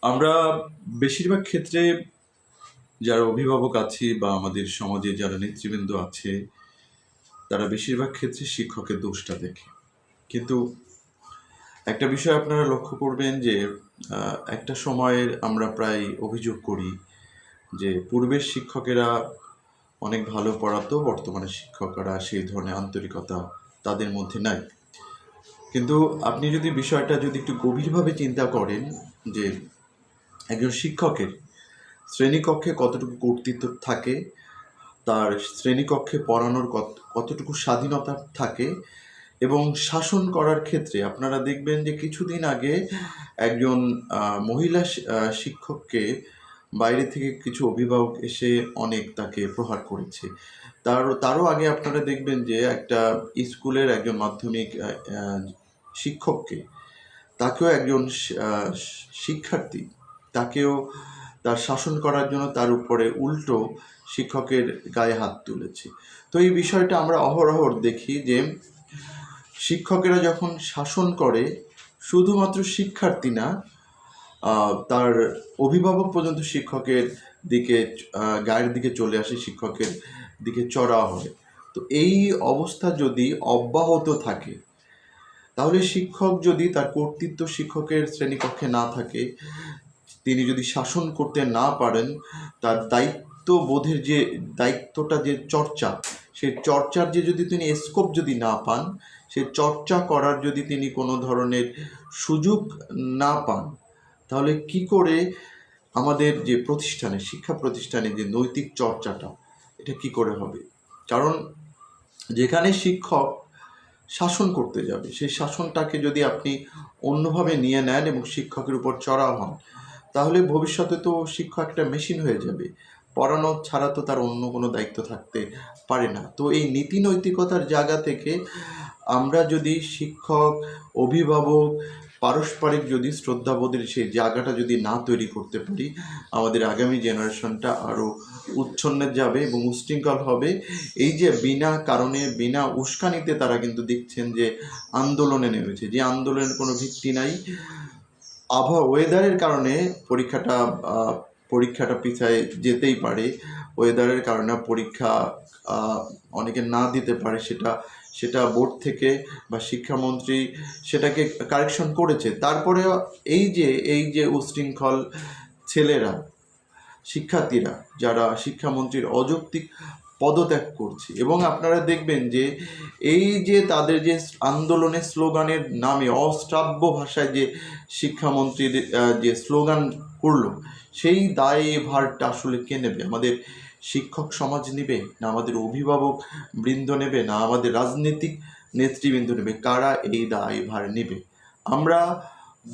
আমরা বেশিরভাগ ক্ষেত্রে যারা অভিভাবক আছি বা আমাদের সমাজে যারা নেতৃবৃন্দ আছে, তারা বেশিরভাগ ক্ষেত্রে শিক্ষকের দোষটা দেখে। কিন্তু একটা বিষয় আপনারা লক্ষ্য করবেন যে একটা সময়ের আমরা প্রায় অভিযোগ করি যে পূর্বের শিক্ষকেরা অনেক ভালো পড়াতো, বর্তমানে শিক্ষকরা সেই ধরনের আন্তরিকতা তাদের মধ্যে নাই। কিন্তু আপনি যদি বিষয়টা যদি একটু গভীরভাবে চিন্তা করেন যে একজন শিক্ষকের শ্রেণীকক্ষে কতটুকু কর্তৃত্ব থাকে, তার শ্রেণীকক্ষে পড়ানোর কতটুকু স্বাধীনতা থাকে, এবং শাসন করার ক্ষেত্রে আপনারা দেখবেন যে কিছুদিন আগে একজন মহিলা শিক্ষককে বাইরে থেকে কিছু অভিভাবক এসে অনেক তাকে প্রহার করেছে। তারও আগে আপনারা দেখবেন যে একটা স্কুলের একজন মাধ্যমিক শিক্ষককে, তাকেও একজন শিক্ষার্থী তাকেও তার শাসন করার জন্য তার উপরে উল্টো শিক্ষকের গায়ে হাত তুলেছে। তো এই বিষয়টা আমরা অহরহ দেখি যে শিক্ষকেরা যখন শাসন করে, শুধুমাত্র শিক্ষার্থী না, তার অভিভাবক পর্যন্ত শিক্ষকের দিকে গায়ের দিকে চলে আসে, শিক্ষকের দিকে চড়া হয়। তো এই অবস্থা যদি অব্যাহত থাকে, তাহলে শিক্ষক যদি তার কর্তৃত্ব শিক্ষকের শ্রেণীকক্ষে না থাকে, তিনি যদি শাসন করতে না পারেন, তার দায়িত্ববোধের যে দায়িত্বটা যে চর্চা, সেই চর্চার যে যদি তিনি স্কোপ যদি না পান, সে চর্চা করার যদি তিনি কোনো ধরনের সুযোগ না পান, তাহলে কি করে আমাদের যে প্রতিষ্ঠানে, শিক্ষা প্রতিষ্ঠানে যে নৈতিক চর্চাটা, এটা কি করে হবে? কারণ যেখানে শিক্ষক শাসন করতে যাবে, সেই শাসনটাকে যদি আপনি অন্যভাবে নিয়ে নেন এবং শিক্ষকের উপর চড়া হন, তাহলে ভবিষ্যতে তো শিক্ষক একটা মেশিন হয়ে যাবে। পড়ানো ছাড়া তো তার অন্য কোনো দায়িত্ব থাকতে পারে না। তো এই নীতি নৈতিকতার জায়গা থেকে আমরা যদি শিক্ষক, অভিভাবক, পারস্পরিক যদি শ্রদ্ধাবোধের সেই জায়গাটা যদি না তৈরি করতে পারি, আমাদের আগামী জেনারেশনটা আরও উচ্ছন্নে যাবে এবং উশৃঙ্খল হবে। এই যে বিনা কারণে, বিনা উস্কানিতে তারা কিন্তু দেখছেন যে আন্দোলনে নেমেছে, যে আন্দোলনের কোনো ভিত্তি নাই। ওয়েদারের কারণে পরীক্ষাটা পিছায় যেতেই পারে, ওয়েদারের কারণে পরীক্ষা অনেকে না দিতে পারে, সেটা বোর্ড থেকে বা শিক্ষামন্ত্রী সেটাকে কারেকশন করেছে। তারপরেও এই যে উশৃঙ্খল ছেলেরা, শিক্ষার্থীরা, যারা শিক্ষামন্ত্রীর অযৌক্তিক পদত্যাগ করছে, এবং আপনারা দেখবেন যে এই যে তাদের যে আন্দোলনের স্লোগানের নামে অশ্রাব্য ভাষায় যে শিক্ষামন্ত্রীর যে স্লোগান করলো, সেই দায়ভারটা আসলে কে নেবে? আমাদের শিক্ষক সমাজ নেবে, না আমাদের অভিভাবক বৃন্দ নেবে, না আমাদের রাজনৈতিক নেতৃবৃন্দ নেবে? কারা এই দায়ভার নেবে? আমরা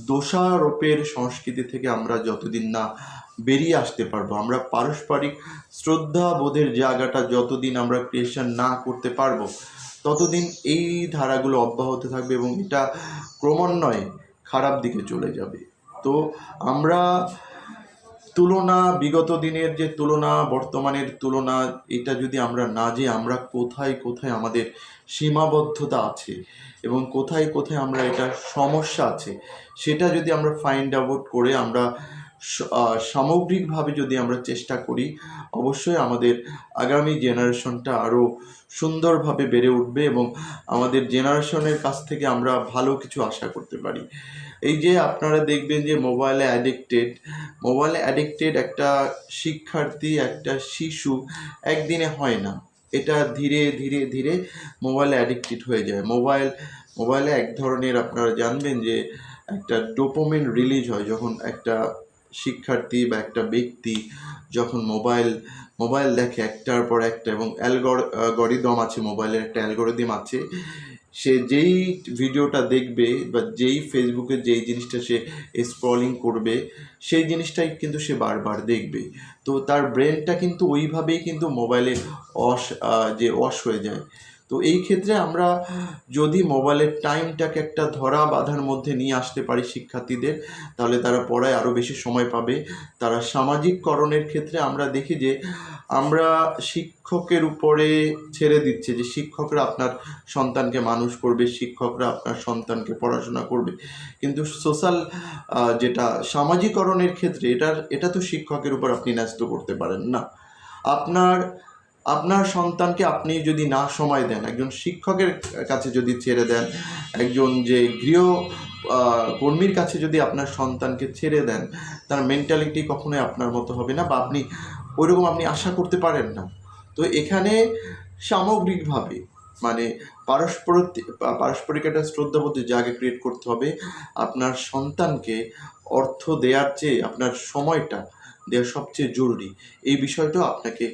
দোষারোপের সংস্কৃতি থেকে আমরা যতদিন না বেরিয়ে আসতে পারবো, আমরা পারস্পরিক শ্রদ্ধাবোধের জায়গাটা যতদিন আমরা ক্রিয়েশন না করতে পারবো, ততদিন এই ধারাগুলো অব্যাহত থাকবে এবং এটা ক্রমান্বয়ে খারাপ দিকে চলে যাবে। তো আমরা বিগত দিনের যে তুলনা, বর্তমানের তুলনা, এটা যদি আমরা না, যে আমরা কোথায় কোথায় আমাদের সীমাবদ্ধতা আছে এবং কোথায় কোথায় আমরা এটা সমস্যা আছে, সেটা যদি আমরা ফাইন্ড আউট করে আমরা সামগ্রিকভাবে যদি আমরা চেষ্টা করি, অবশ্যই আমাদের আগামী জেনারেশনটা আরও সুন্দরভাবে বেড়ে উঠবে এবং আমাদের জেনারেশনের কাছ থেকে আমরা ভালো কিছু আশা করতে পারি। এই যে আপনারা দেখবেন যে মোবাইলে অ্যাডিক্টেড একটা শিক্ষার্থী, একটা শিশু একদিনে হয় না, এটা ধীরে ধীরে ধীরে মোবাইলে অ্যাডিক্টেড হয়ে যায়। মোবাইলে এক ধরনের আপনারা জানবেন যে একটা ডোপামিন রিলিজ হয় যখন একটা শিক্ষার্থী বা একটা ব্যক্তি যখন মোবাইল দেখে একটার পর একটা, এবং অ্যালগরিদম আছে, মোবাইলের একটা অ্যালগরিদম আছে, সে যেই ভিডিওটা দেখবে বা যেই ফেসবুকে যেই জিনিসটা সে স্ক্রলিং করবে, সেই জিনিসটাই কিন্তু সে বারবার দেখবে। তো তার ব্রেনটা কিন্তু ওইভাবেই কিন্তু মোবাইলে ওয়াশ হয়ে যায়। তো এই ক্ষেত্রে আমরা যদি মোবাইলের টাইমটাকে একটা ধরা বাঁধার মধ্যে নিয়ে আসতে পারি শিক্ষার্থীদের, তাহলে তারা পড়ায় আরও বেশি সময় পাবে। তারা সামাজিককরণের ক্ষেত্রে আমরা দেখি যে আমরা শিক্ষকের উপরে ছেড়ে দিচ্ছে যে শিক্ষকরা আপনার সন্তানকে মানুষ করবে, শিক্ষকরা আপনার সন্তানকে পড়াশোনা করবে, কিন্তু সোশ্যাল যেটা সামাজিকরণের ক্ষেত্রে এটা তো শিক্ষকের উপর আপনি ন্যস্ত করতে পারেন না। আপনার আপনার সন্তানকে আপনি যদি না সময় দেন, একজন শিক্ষকের কাছে যদি ছেড়ে দেন, একজন যে গৃহ কর্মীর কাছে যদি আপনার সন্তানকে ছেড়ে দেন, তার মেন্টালিটি কখনোই আপনার মতো হবে না, বা আপনি ওইরকম আপনি আশা করতে পারেন না। তো এখানে সামগ্রিকভাবে মানে পারস্পরিক একটা শ্রদ্ধাবোধের জায়গা ক্রিয়েট করতে হবে। আপনার সন্তানকে অর্থ দেওয়ার চেয়ে আপনার সময়টা দেওয়া সবচেয়ে জরুরি, এই বিষয়টাও আপনাকে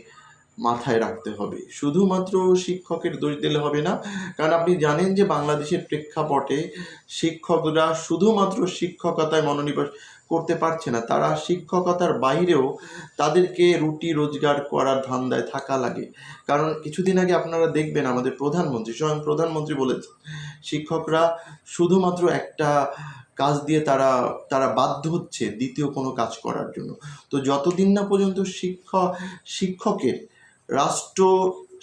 মাথায় রাখতে হবে। শুধুমাত্র শিক্ষকের দোষ দিলে হবে না, কারণ আপনি জানেন যে বাংলাদেশের প্রেক্ষাপটে শিক্ষকরা শুধুমাত্র শিক্ষকতায় মনোনিবেশ করতে পারছে না, তারা শিক্ষকতার বাইরেও তাদেরকে রুটি রোজগার করার ধান্দায় থাকা লাগে। কারণ কিছুদিন আগে আপনারা দেখবেন আমাদের প্রধানমন্ত্রী, স্বয়ং প্রধানমন্ত্রী বলেছেন শিক্ষকরা শুধুমাত্র একটা কাজ দিয়ে তারা বাধ্য হচ্ছে দ্বিতীয় কোনো কাজ করার জন্য। তো যতদিন না পর্যন্ত শিক্ষকের রাষ্ট্র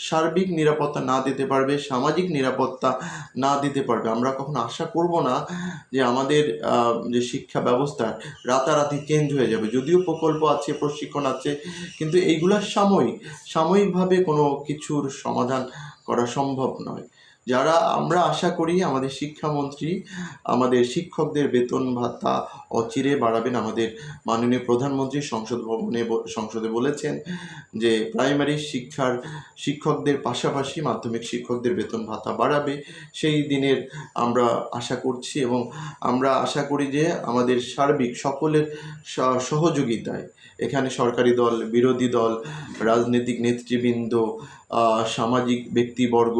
সার্বিক নিরাপত্তা না দিতে পারবে, সামাজিক নিরাপত্তা না দিতে পারবে, আমরা কখনো আশা করব না যে আমাদের যে শিক্ষা ব্যবস্থা রাতারাতি চেঞ্জ হয়ে যাবে। যদিও প্রকল্প আছে, প্রশিক্ষণ আছে, কিন্তু এইগুলা সাময়িকভাবে কোনো কিছুর সমাধান করা সম্ভব নয়। আমরা আশা করি আমাদের শিক্ষামন্ত্রী আমাদের শিক্ষকদের বেতন ভাতা অচিরে বাড়াবেন। আমাদের মাননীয় প্রধানমন্ত্রী সংসদে বলেছেন যে প্রাইমারি শিক্ষকদের পাশাপাশি মাধ্যমিক শিক্ষকদের বেতন ভাতা বাড়াবে। সেই দিনের আমরা আশা করছি, এবং আমরা আশা করি যে আমাদের সার্বিক সকলের সহযোগিতায়, এখানে সরকারি দল, বিরোধী দল, রাজনৈতিক নেতৃবৃন্দ, সামাজিক ব্যক্তিবর্গ,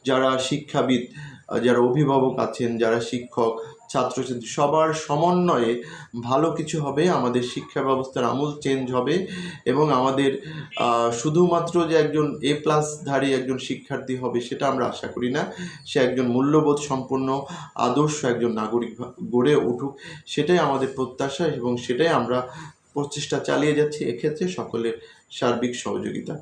যারা শিক্ষাবিদ, যারা অভিভাবক আছেন, যারা শিক্ষক, ছাত্রছাত্রী, সবার সমন্বয়ে ভালো কিছু হবে। আমাদের শিক্ষা ব্যবস্থার আমূল চেঞ্জ হবে, এবং আমাদের শুধুমাত্র যে একজন A+ধারী একজন শিক্ষার্থী হবে সেটা আমরা আশা করি না। সে একজন মূল্যবোধ সম্পন্ন আদর্শ একজন নাগরিক গড়ে উঠুক, সেটাই আমাদের প্রত্যাশা, এবং সেটাই আমরা প্রচেষ্টা চালিয়ে যাচ্ছি। এক্ষেত্রে সকলের সার্বিক সহযোগিতা